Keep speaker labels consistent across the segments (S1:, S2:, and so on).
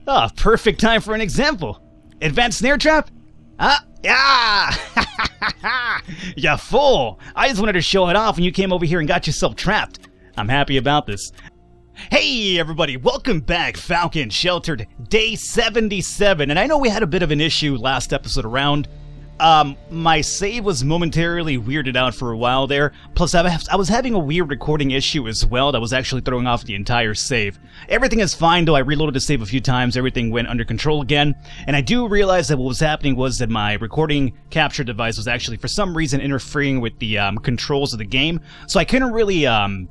S1: Oh, perfect time for an example. Advanced snare trap? Yeah! You fool! I just wanted to show it off and you came over here and got yourself trapped. I'm happy about this. Hey everybody, welcome back. Falcon Sheltered, day 77. And I know we had a bit of an issue last episode around. My save was momentarily weirded out for a while there. Plus, I was having a weird recording issue as well that was actually throwing off the entire save. Everything is fine though. I reloaded the save a few times. Everything went under control again. And I do realize that what was happening was that my recording capture device was actually for some reason interfering with the controls of the game. So I couldn't really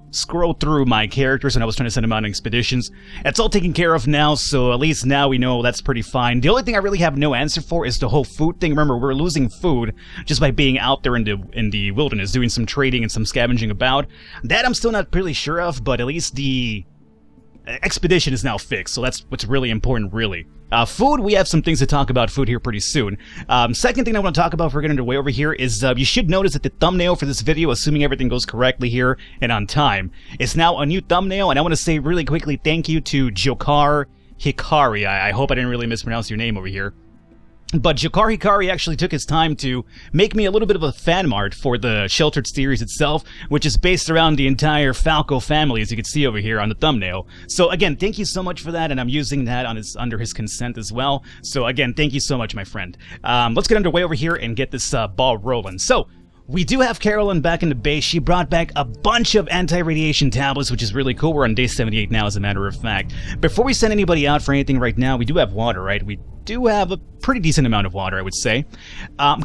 S1: scroll through my characters when I was trying to send them out on expeditions. It's all taken care of now, so at least now we know that's pretty fine. The only thing I really have no answer for is the whole food thing. Remember, we're losing food just by being out there in the wilderness, doing some trading and some scavenging about. That I'm still not really sure of, but at least the expedition is now fixed, so that's what's really important, really. Food, we have some things to talk about food here pretty soon. Second thing I want to talk about before we get underway over here is you should notice that the thumbnail for this video, assuming everything goes correctly here and on time, is now a new thumbnail, and I want to say really quickly thank you to Jokar Hikari. I hope I didn't really mispronounce your name over here. But Jokar Hikari actually took his time to make me a little bit of a fan art for the Sheltered series itself, which is based around the entire Falco family, as you can see over here on the thumbnail. So again, thank you so much for that, and I'm using that under his consent as well. So again, thank you so much, my friend. Let's get underway over here and get this ball rolling. So, we do have Carolyn back in the base. She brought back a bunch of anti-radiation tablets, which is really cool. We're on day 78 now, as a matter of fact. Before we send anybody out for anything right now, we do have water, right? We do have a pretty decent amount of water, I would say.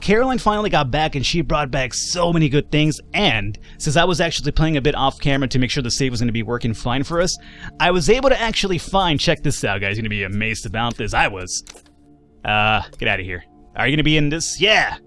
S1: Caroline finally got back, and she brought back so many good things. And since I was actually playing a bit off camera to make sure the save was going to be working fine for us, I was able to actually find, check this out, guys. You're going to be amazed about this. I was. Get out of here. Are you going to be in this? Yeah.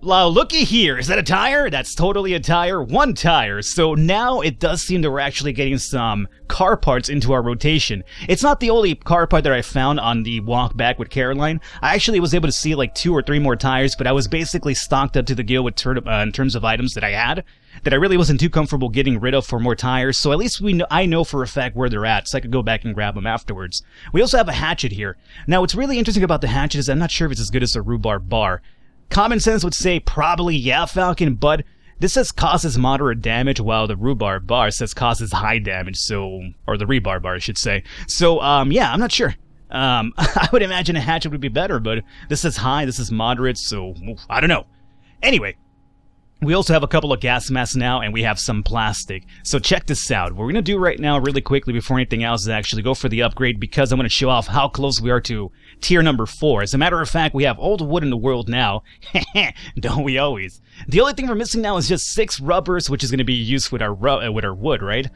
S1: Wow, looky here. Is that a tire? That's totally a tire. One tire. So now it does seem that we're actually getting some car parts into our rotation. It's not the only car part that I found on the walk back with Caroline. I actually was able to see like 2 or 3 more tires, but I was basically stocked up to the gill with in terms of items that I had that I really wasn't too comfortable getting rid of for more tires. So at least I know for a fact where they're at, so I could go back and grab them afterwards. We also have a hatchet here. Now, what's really interesting about the hatchet is I'm not sure if it's as good as a rhubarb bar. Common sense would say probably yeah, Falcon, but this says causes moderate damage, while the rhubarb bar says causes high damage, so, or the rebar bar, I should say. So, yeah, I'm not sure. I would imagine a hatchet would be better, but this says high, this is moderate, so, I don't know. Anyway, we also have a couple of gas masks now, and we have some plastic. So check this out. What we're going to do right now, really quickly, before anything else, is actually go for the upgrade, because I'm going to show off how close we are to tier number 4. As a matter of fact, we have all the wood in the world now. Don't we always? The only thing we're missing now is just 6 rubbers, which is going to be used with our wood, right?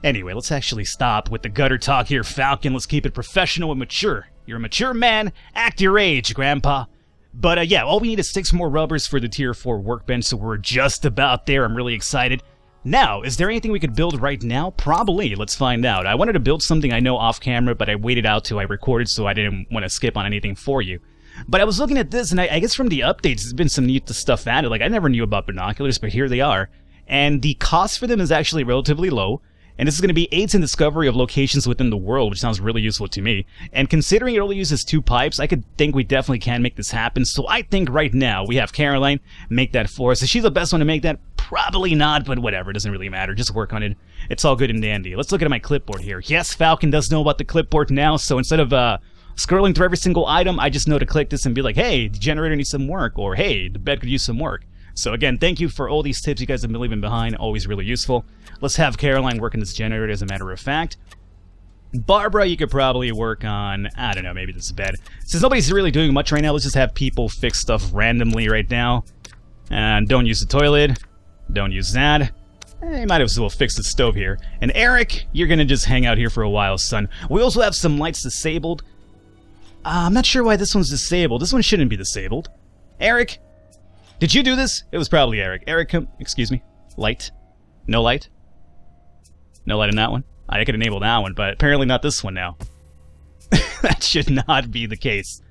S1: Anyway, let's actually stop with the gutter talk here, Falcon. Let's keep it professional and mature. You're a mature man. Act your age, Grandpa. But yeah, all we need is 6 more rubbers for the tier 4 workbench, so we're just about there. I'm really excited. Now, is there anything we could build right now? Probably. Let's find out. I wanted to build something I know off camera, but I waited out till I recorded, so I didn't want to skip on anything for you. But I was looking at this, and I guess from the updates, there's been some neat stuff added. Like, I never knew about binoculars, but here they are. And the cost for them is actually relatively low. And this is going to be aids in discovery of locations within the world, which sounds really useful to me. And considering it only uses 2 pipes, I could think we definitely can make this happen. So I think right now we have Caroline make that for us. Is she the best one to make that? Probably not, but whatever. It doesn't really matter. Just work on it. It's all good and dandy. Let's look at my clipboard here. Yes, Falcon does know about the clipboard now, so instead of scrolling through every single item, I just know to click this and be like, hey, the generator needs some work, or hey, the bed could use some work. So again, thank you for all these tips you guys have been leaving behind. Always really useful. Let's have Caroline work on this generator, as a matter of fact. Barbara, you could probably work on, I don't know, maybe this bed. Since nobody's really doing much right now, let's just have people fix stuff randomly right now. And don't use the toilet. Don't use that. You might as well fix the stove here. And Eric, you're gonna just hang out here for a while, son. We also have some lights disabled. I'm not sure why this one's disabled. This one shouldn't be disabled. Eric, did you do this? It was probably Eric. Eric, come, excuse me. Light. No light? No light in that one? I could enable that one, but apparently not this one now. That should not be the case.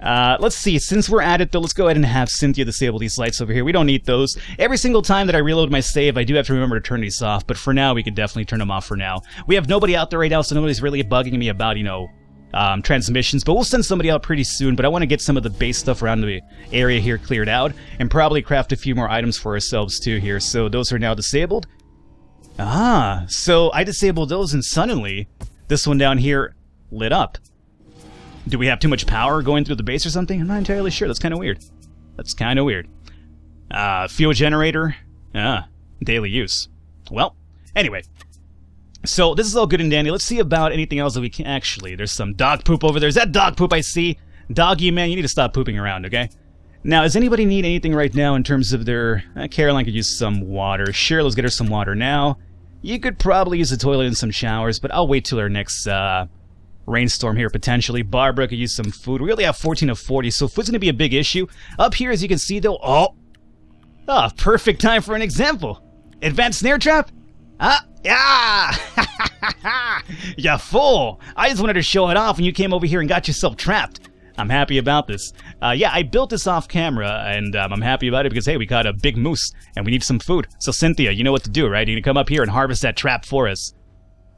S1: Let's see, since we're at it though, let's go ahead and have Cynthia disable these lights over here. We don't need those. Every single time that I reload my save, I do have to remember to turn these off, but for now, we could definitely turn them off for now. We have nobody out there right now, so nobody's really bugging me about, you know, transmissions, but we'll send somebody out pretty soon. But I want to get some of the base stuff around the area here cleared out, and probably craft a few more items for ourselves too here. So those are now disabled. Ah, so I disabled those, and suddenly this one down here lit up. Do we have too much power going through the base or something? I'm not entirely sure. That's kind of weird. That's kind of weird. Fuel generator. Daily use. Well, anyway. So this is all good and dandy. Let's see about anything else that we can actually. There's some dog poop over there. Is that dog poop I see? Doggy, man, you need to stop pooping around, okay? Now, does anybody need anything right now in terms of their... Caroline could use some water. Sure, let's get her some water now. You could probably use the toilet and some showers, but I'll wait till our next rainstorm here, potentially. Barbara could use some food. We only have 14 of 40, so food's going to be a big issue. Up here, as you can see, though... Oh, perfect time for an example. Advanced snare trap? Yeah! You fool! I just wanted to show it off when you came over here and got yourself trapped. I'm happy about this. Yeah, I built this off camera, and I'm happy about it because, hey, we caught a big moose, and we need some food. So, Cynthia, you know what to do, right? You're gonna come up here and harvest that trap for us.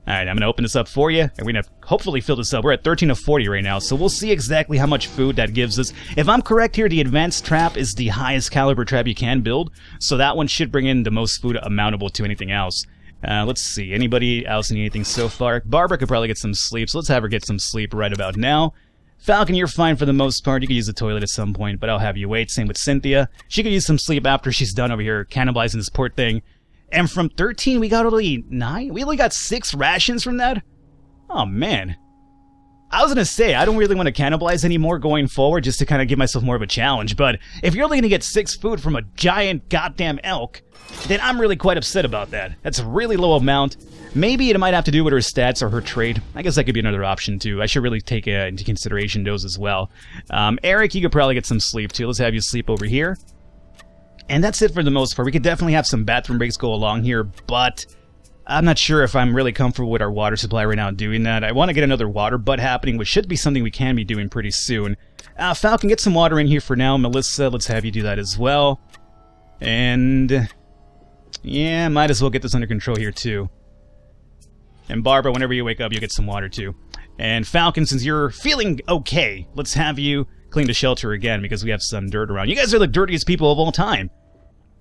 S1: Alright, I'm gonna open this up for you, and we're gonna hopefully fill this up. We're at 13 of 40 right now, so we'll see exactly how much food that gives us. If I'm correct here, the advanced trap is the highest caliber trap you can build, so that one should bring in the most food amountable to anything else. Let's see, anybody else need anything so far? Barbara could probably get some sleep, so let's have her get some sleep right about now. Falcon, you're fine for the most part. You could use the toilet at some point, but I'll have you wait. Same with Cynthia. She could use some sleep after she's done over here cannibalizing this poor thing. And from 13, we got only 9? We only got 6 rations from that? Oh, man. I was going to say, I don't really want to cannibalize anymore going forward just to kind of give myself more of a challenge, but if you're only going to get 6 food from a giant goddamn elk, then I'm really quite upset about that. That's a really low amount. Maybe it might have to do with her stats or her trade. I guess that could be another option too. I should really take into consideration those as well. Eric, you could probably get some sleep too. Let's have you sleep over here. And that's it for the most part. We could definitely have some bathroom breaks go along here, but I'm not sure if I'm really comfortable with our water supply right now doing that. I want to get another water butt happening, which should be something we can be doing pretty soon. Falcon, get some water in here for now. Melissa, let's have you do that as well. And yeah, might as well get this under control here too. And Barbara, whenever you wake up, you'll get some water too. And Falcon, since you're feeling okay, let's have you clean the shelter again because we have some dirt around. You guys are the dirtiest people of all time.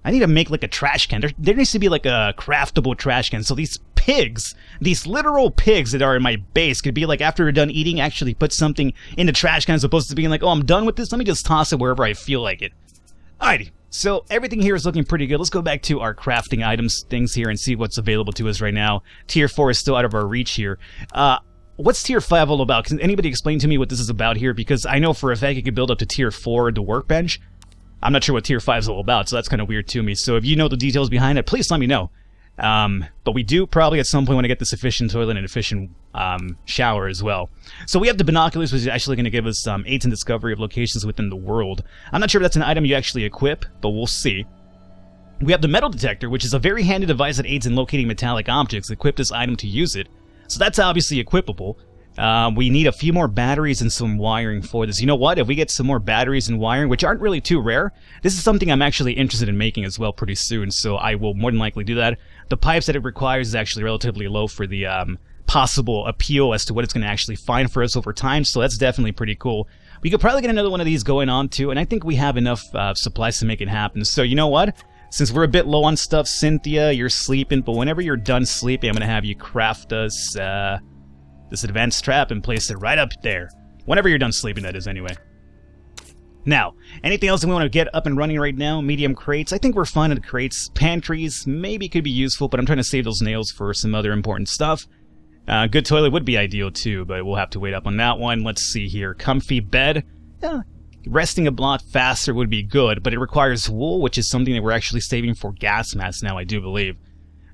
S1: I need to make like a trash can. There needs to be like a craftable trash can. So these pigs, these literal pigs that are in my base could be like after they're done eating, actually put something in the trash can as opposed to being like, oh, I'm done with this. Let me just toss it wherever I feel like it. Alrighty. So everything here is looking pretty good. Let's go back to our crafting items things here and see what's available to us right now. Tier 4 is still out of our reach here. What's Tier 5 all about? Can anybody explain to me what this is about here? Because I know for a fact you can build up to Tier 4 the workbench. I'm not sure what Tier 5 is all about, so that's kind of weird to me. So if you know the details behind it, please let me know. But we do probably at some point want to get this efficient toilet and efficient shower as well. So we have the binoculars, which is actually going to give us aids in discovery of locations within the world. I'm not sure if that's an item you actually equip, but we'll see. We have the metal detector, which is a very handy device that aids in locating metallic objects. Equip this item to use it. So that's obviously equipable. We need a few more batteries and some wiring for this. You know what? If we get some more batteries and wiring, which aren't really too rare, this is something I'm actually interested in making as well pretty soon, so I will more than likely do that. The pipes that it requires is actually relatively low for the possible appeal as to what it's going to actually find for us over time, so that's definitely pretty cool. We could probably get another one of these going on too, and I think we have enough supplies to make it happen. So you know what? Since we're a bit low on stuff, Cynthia, you're sleeping, but whenever you're done sleeping, I'm going to have you craft us this advanced trap and place it right up there. Whenever you're done sleeping, that is, anyway. Now, anything else that we want to get up and running right now? Medium crates. I think we're fine with crates. Pantries maybe could be useful, but I'm trying to save those nails for some other important stuff. Good toilet would be ideal too, but we'll have to wait up on that one. Let's see here. Comfy bed. Resting a lot faster would be good, but it requires wool, which is something that we're actually saving for gas masks now, I do believe.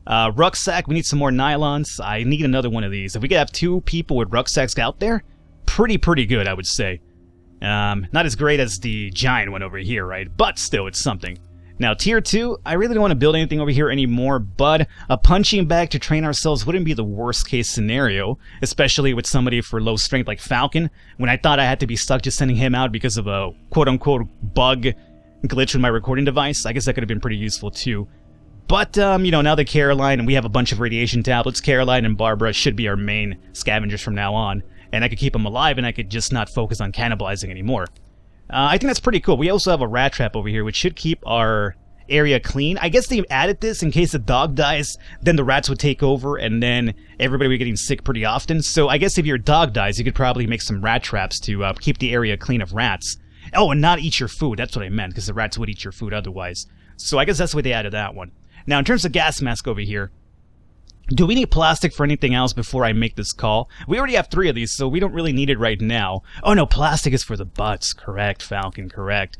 S1: Rucksack, we need some more nylons. I need another one of these. If we could have 2 people with rucksacks out there, pretty good, I would say. Not as great as the giant one over here, right? But still, it's something. Now, Tier 2, I really don't want to build anything over here anymore, but a punching bag to train ourselves wouldn't be the worst case scenario, especially with somebody for low strength like Falcon, when I thought I had to be stuck just sending him out because of a quote-unquote bug glitch with my recording device. I guess that could have been pretty useful too. But, you know, now that Caroline, and we have a bunch of radiation tablets, Caroline and Barbara should be our main scavengers from now on. and I could keep them alive, and I could just not focus on cannibalizing anymore. I think that's pretty cool. We also have a rat trap over here, which should keep our area clean. I guess they added this in case the dog dies, then the rats would take over, and then everybody would be getting sick pretty often. So I guess if your dog dies, you could probably make some rat traps to keep the area clean of rats. Oh, and not eat your food. That's what I meant, because the rats would eat your food otherwise. So I guess that's why they added that one. Now, in terms of gas mask over here, do we need plastic for anything else before I make this call? We already have 3 of these, so we don't really need it right now. Oh no, plastic is for the butts. Correct, Falcon, correct.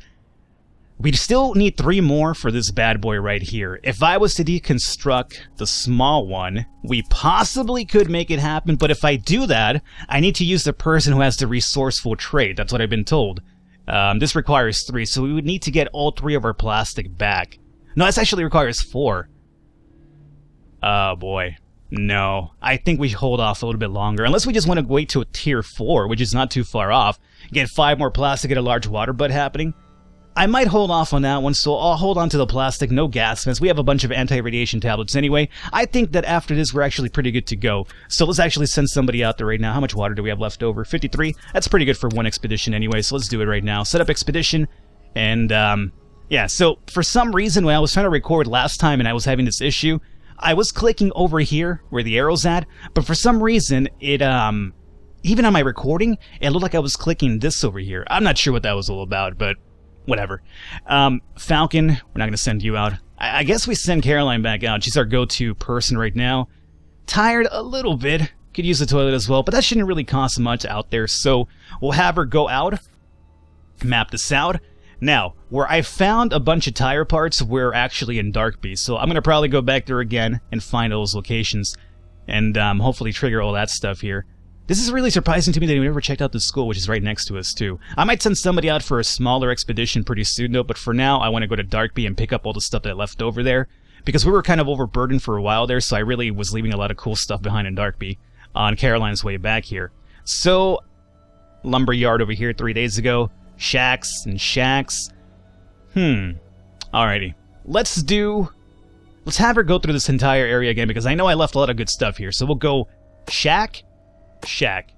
S1: We still need 3 more for this bad boy right here. If I was to deconstruct the small one, we possibly could make it happen, but if I do that, I need to use the person who has the resourceful trait. That's what I've been told. This requires 3, so we would need to get all 3 of our plastic back. No, this actually requires 4. Oh boy. No. I think we should hold off a little bit longer. Unless we just want to wait to a tier 4, which is not too far off. Get 5 more plastic, get a large water butt happening. I might hold off on that one, so I'll hold on to the plastic, no gas masks. We have a bunch of anti-radiation tablets anyway. I think that after this, we're actually pretty good to go. So let's actually send somebody out there right now. How much water do we have left over? 53? That's pretty good for one expedition anyway, so let's do it right now. Set up expedition, and yeah, so for some reason when I was trying to record last time and I was having this issue, I was clicking over here where the arrow's at, but for some reason it even on my recording, it looked like I was clicking this over here. I'm not sure what that was all about, but whatever. Falcon, we're not going to send you out. I guess we send Caroline back out. She's our go-to person right now. Tired a little bit. Could use the toilet as well, but that shouldn't really cost much out there, so we'll have her go out. Map this out. Now, where I found a bunch of tire parts, we're actually in Darkby, so I'm going to probably go back there again and find those locations, and hopefully trigger all that stuff here. This is really surprising to me that we never checked out the school, which is right next to us, too. I might send somebody out for a smaller expedition pretty soon, though, but for now, I want to go to Darkby and pick up all the stuff that I left over there, because we were kind of overburdened for a while there, so I really was leaving a lot of cool stuff behind in Darkby on Caroline's way back here. So, lumberyard over here 3 days ago. Shacks and shacks. Alrighty. Let's have her go through this entire area again, because I know I left a lot of good stuff here. So we'll go shack, shack,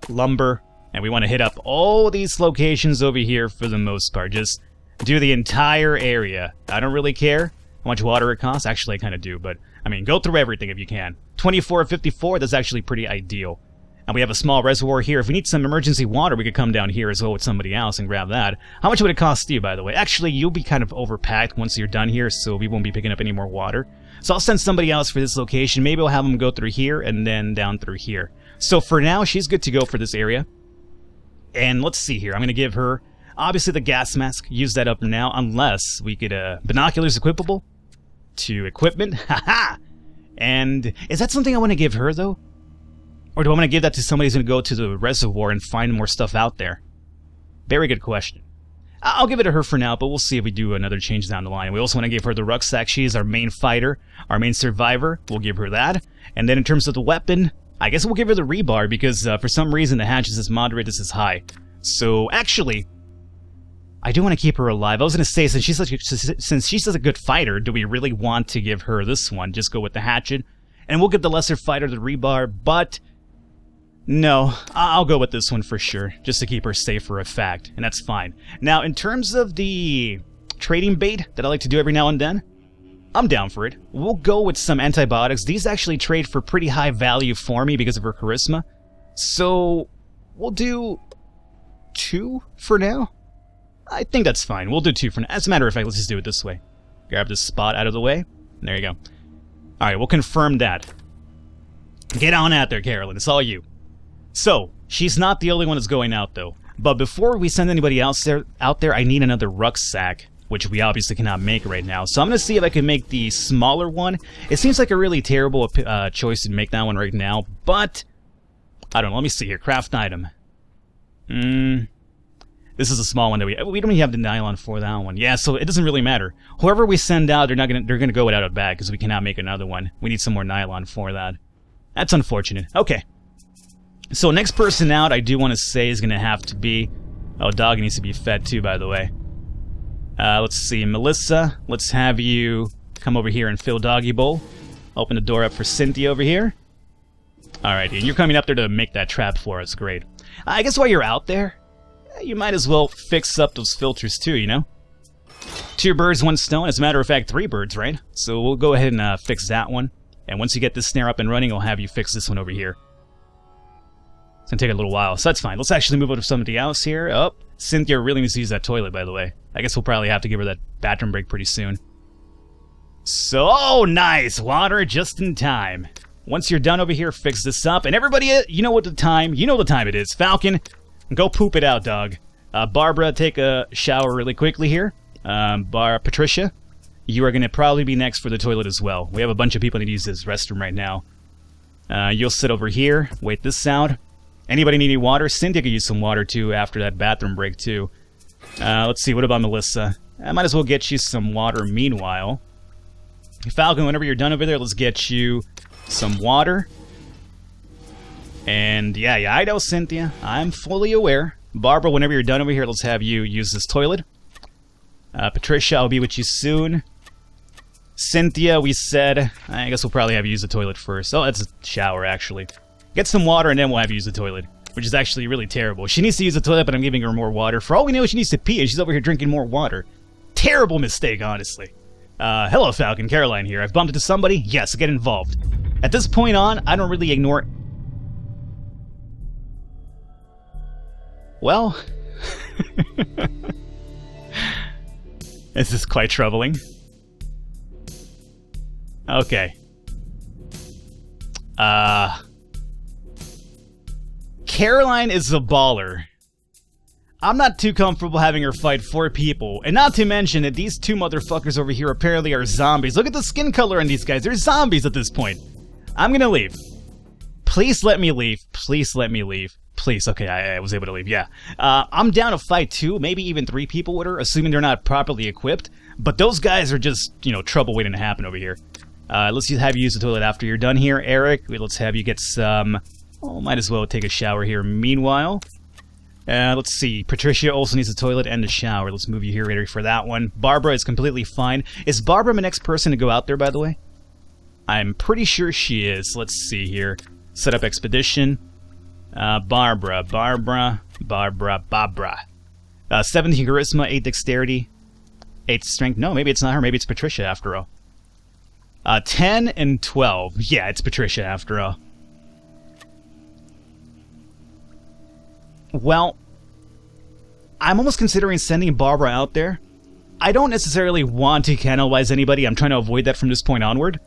S1: lumber, and we want to hit up all these locations over here for the most part. Just do the entire area. I don't really care how much water it costs. Actually, I kind of do, but I mean, go through everything if you can. 2454, that's actually pretty ideal. And we have a small reservoir here. If we need some emergency water, we could come down here as well with somebody else and grab that. How much would it cost you, by the way? Actually, you'll be kind of overpacked once you're done here, so we won't be picking up any more water. So I'll send somebody else for this location. Maybe I'll have them go through here and then down through here. So for now, she's good to go for this area. And let's see here. I'm going to give her, obviously, the gas mask. Use that up now, unless we could, binoculars equipable to equipment. Haha! And is that something I want to give her, though? Or do I want to give that to somebody who's going to go to the reservoir and find more stuff out there? Very good question. I'll give it to her for now, but we'll see if we do another change down the line. We also want to give her the rucksack. She is our main fighter, our main survivor. We'll give her that. And then in terms of the weapon, I guess we'll give her the rebar, because for some reason the hatch is moderate, this is high. So actually, I do want to keep her alive. I was going to say, since she's such a good fighter, do we really want to give her this one? Just go with the hatchet. And we'll give the lesser fighter the rebar, but no, I'll go with this one for sure, just to keep her safe for a fact, and that's fine. Now, in terms of the trading bait that I like to do every now and then, I'm down for it. We'll go with some antibiotics. These actually trade for pretty high value for me because of her charisma. So, we'll do 2 for now. I think that's fine. We'll do 2 for now. As a matter of fact, let's just do it this way. Grab this spot out of the way. There you go. Alright, we'll confirm that. Get on out there, Carolyn. It's all you. So, she's not the only one that's going out, though. But before we send anybody else out there, I need another rucksack, which we obviously cannot make right now. So I'm going to see if I can make the smaller one. It seems like a really terrible choice to make that one right now, but I don't know. Let me see here. Craft item. This is a small one that we don't even have the nylon for that one. Yeah, so it doesn't really matter. Whoever we send out, they're gonna go without a bag because we cannot make another one. We need some more nylon for that. That's unfortunate. Okay. So next person out, I do want to say, is going to have to be... Oh, dog needs to be fed too, by the way. Let's see. Melissa, let's have you come over here and fill doggy bowl. Open the door up for Cynthia over here. Alright, and you're coming up there to make that trap for us. Great. I guess while you're out there, you might as well fix up those filters too, you know? 2 birds, 1 stone. As a matter of fact, 3 birds, right? So we'll go ahead and fix that one. And once you get this snare up and running, I'll have you fix this one over here. It's gonna take a little while, so that's fine. Let's actually move on to somebody else here. Oh, Cynthia really needs to use that toilet, by the way. I guess we'll probably have to give her that bathroom break pretty soon. So nice! Water just in time. Once you're done over here, fix this up. And everybody, you know what the time it is. Falcon, go poop it out, dog. Barbara, take a shower really quickly here. Patricia, you are going to probably be next for the toilet as well. We have a bunch of people that need to use this restroom right now. You'll sit over here, wait this out. Anybody need any water? Cynthia could use some water too after that bathroom break too. Let's see, what about Melissa? I might as well get you some water meanwhile. Falcon, whenever you're done over there, let's get you some water. And yeah, I know, Cynthia. I'm fully aware. Barbara, whenever you're done over here, let's have you use this toilet. Patricia, I'll be with you soon. Cynthia, we said, I guess we'll probably have you use the toilet first. Oh, that's a shower, actually. Get some water, and then we'll have you use the toilet, which is actually really terrible. She needs to use the toilet, but I'm giving her more water. For all we know, she needs to pee, and she's over here drinking more water. Terrible mistake, honestly. Hello, Falcon. Caroline here. I've bumped into somebody? Yes, get involved. At this point on, I don't really ignore... Well... This is quite troubling. Okay. Caroline is a baller. I'm not too comfortable having her fight 4 people. And not to mention that these 2 motherfuckers over here apparently are zombies. Look at the skin color on these guys. They're zombies at this point. I'm gonna leave. Please let me leave. Please let me leave. Please. Okay, I was able to leave. Yeah. I'm down to fight 2, maybe even 3 people with her, assuming they're not properly equipped. But those guys are just, you know, trouble waiting to happen over here. Let's have you use the toilet after you're done here. Eric, let's have you get some... Oh, might as well take a shower here meanwhile. Let's see. Patricia also needs the toilet and the shower. Let's move you here ready for that one. Barbara is completely fine. Is Barbara my next person to go out there, by the way? I'm pretty sure she is. Let's see here. Set up expedition. Barbara. 17 charisma, 8 dexterity, 8 strength. No, maybe it's not her. Maybe it's Patricia after all. 10 and 12. Yeah, it's Patricia after all. Well, I'm almost considering sending Barbara out there. I don't necessarily want to cannibalize anybody. I'm trying to avoid that from this point onward.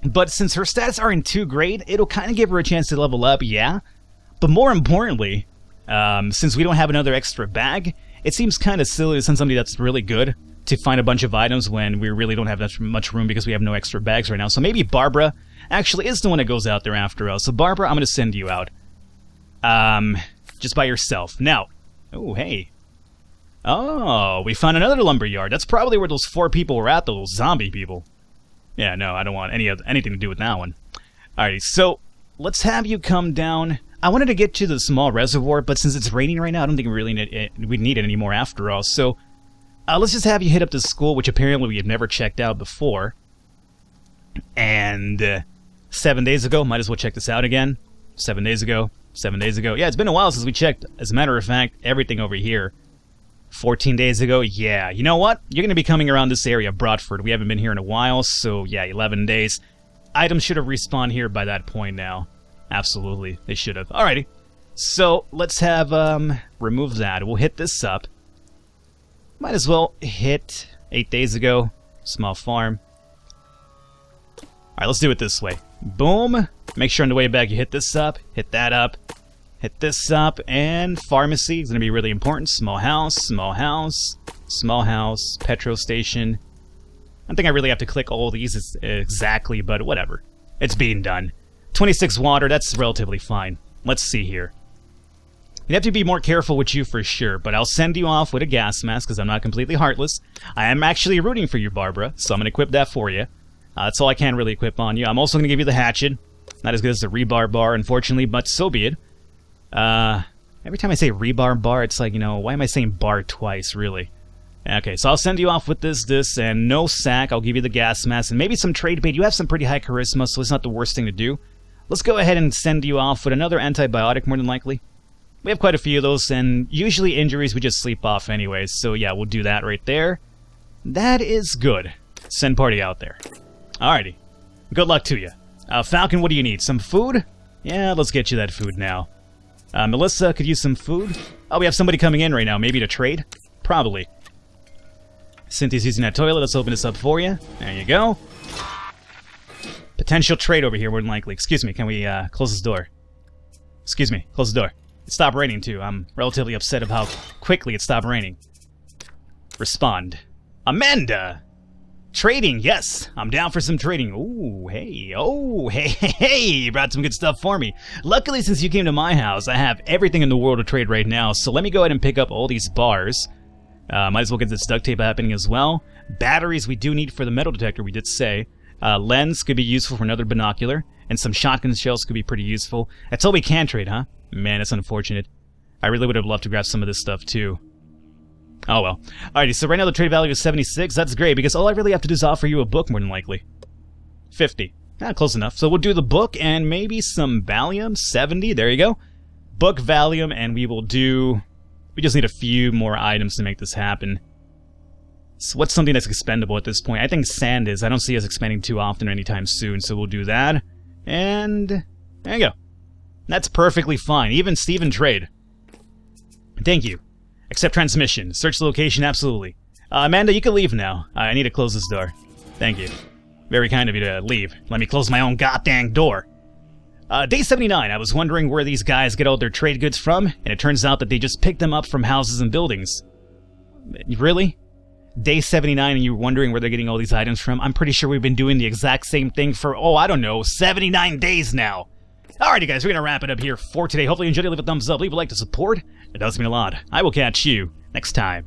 S1: But since her stats aren't too great, it'll kind of give her a chance to level up, yeah. But more importantly, since we don't have another extra bag, it seems kind of silly to send somebody that's really good to find a bunch of items when we really don't have that much room because we have no extra bags right now. So maybe Barbara actually is the one that goes out there after us. So Barbara, I'm going to send you out. Just by yourself. Now, oh, hey. Oh, we found another lumberyard. That's probably where those 4 people were at, those zombie people. Yeah, no, I don't want anything to do with that one. Alrighty, so let's have you come down. I wanted to get to the small reservoir, but since it's raining right now, I don't think we really need it anymore after all. So let's just have you hit up the school, which apparently we have never checked out before. And 7 days ago, might as well check this out again. 7 days ago. 7 days ago. Yeah, it's been a while since we checked, as a matter of fact, everything over here. 14 days ago, yeah. You know what? You're going to be coming around this area, Broadford. We haven't been here in a while, so yeah, 11 days. Items should have respawned here by that point now. Absolutely, they should have. Alrighty. So, let's have, remove that. We'll hit this up. Might as well hit 8 days ago. Small farm. Alright, let's do it this way. Boom. Make sure on the way back you hit this up, hit that up, hit this up, and pharmacy is going to be really important. Small house, small house, small house, petrol station. I don't think I really have to click all these exactly, but whatever. It's being done. 26 water, that's relatively fine. Let's see here. You have to be more careful with you for sure, but I'll send you off with a gas mask because I'm not completely heartless. I am actually rooting for you, Barbara, so I'm going to equip that for you. That's all I can really equip on you. I'm also going to give you the hatchet. Not as good as the rebar bar, unfortunately, but so be it. Every time I say rebar bar, it's like, you know, why am I saying bar twice, really? Okay, so I'll send you off with this, and no sack. I'll give you the gas mask, and maybe some trade bait. You have some pretty high charisma, so it's not the worst thing to do. let's go ahead and send you off with another antibiotic, more than likely. We have quite a few of those, and usually injuries we just sleep off anyways, so yeah, we'll do that right there. That is good. Send party out there. Alrighty. Good luck to you. Falcon, what do you need? Some food? Yeah, let's get you that food now. Melissa, could use some food? Oh, we have somebody coming in right now. Maybe to trade? Probably. Cynthia's using that toilet. Let's open this up for you. There you go. Potential trade over here, more than likely. Excuse me, can we close this door? Excuse me, close the door. It stopped raining, too. I'm relatively upset about how quickly it stopped raining. Respond. Amanda! Trading, yes! I'm down for some trading. Ooh, hey, oh, hey, you brought some good stuff for me. Luckily, since you came to my house, I have everything in the world to trade right now, so let me go ahead and pick up all these bars. Might as well get this duct tape happening as well. Batteries we do need for the metal detector, we did say. Lens could be useful for another binocular, and some shotgun shells could be pretty useful. That's all we can trade, huh? Man, it's unfortunate. I really would have loved to grab some of this stuff, too. Oh well. Alrighty, so right now the trade value is 76. That's great, because all I really have to do is offer you a book, more than likely. 50. Close enough. So we'll do the book and maybe some Valium. 70. There you go. Book, Valium, and we will do... We just need a few more items to make this happen. So what's something that's expendable at this point? I think sand is. I don't see us expanding too often or anytime soon, so we'll do that. And... there you go. That's perfectly fine. Even Steven trade. Thank you. Accept transmission. Search the location, absolutely. Amanda, you can leave now. I need to close this door. Thank you. Very kind of you to leave. Let me close my own goddamn door. Day 79, I was wondering where these guys get all their trade goods from, and it turns out that they just pick them up from houses and buildings. Really? Day 79 and you're wondering where they're getting all these items from? I'm pretty sure we've been doing the exact same thing for, oh, I don't know, 79 days now. Alrighty guys, we're going to wrap it up here for today. Hopefully you enjoyed it. Leave a thumbs up, leave a like to support. It does mean a lot. I will catch you next time.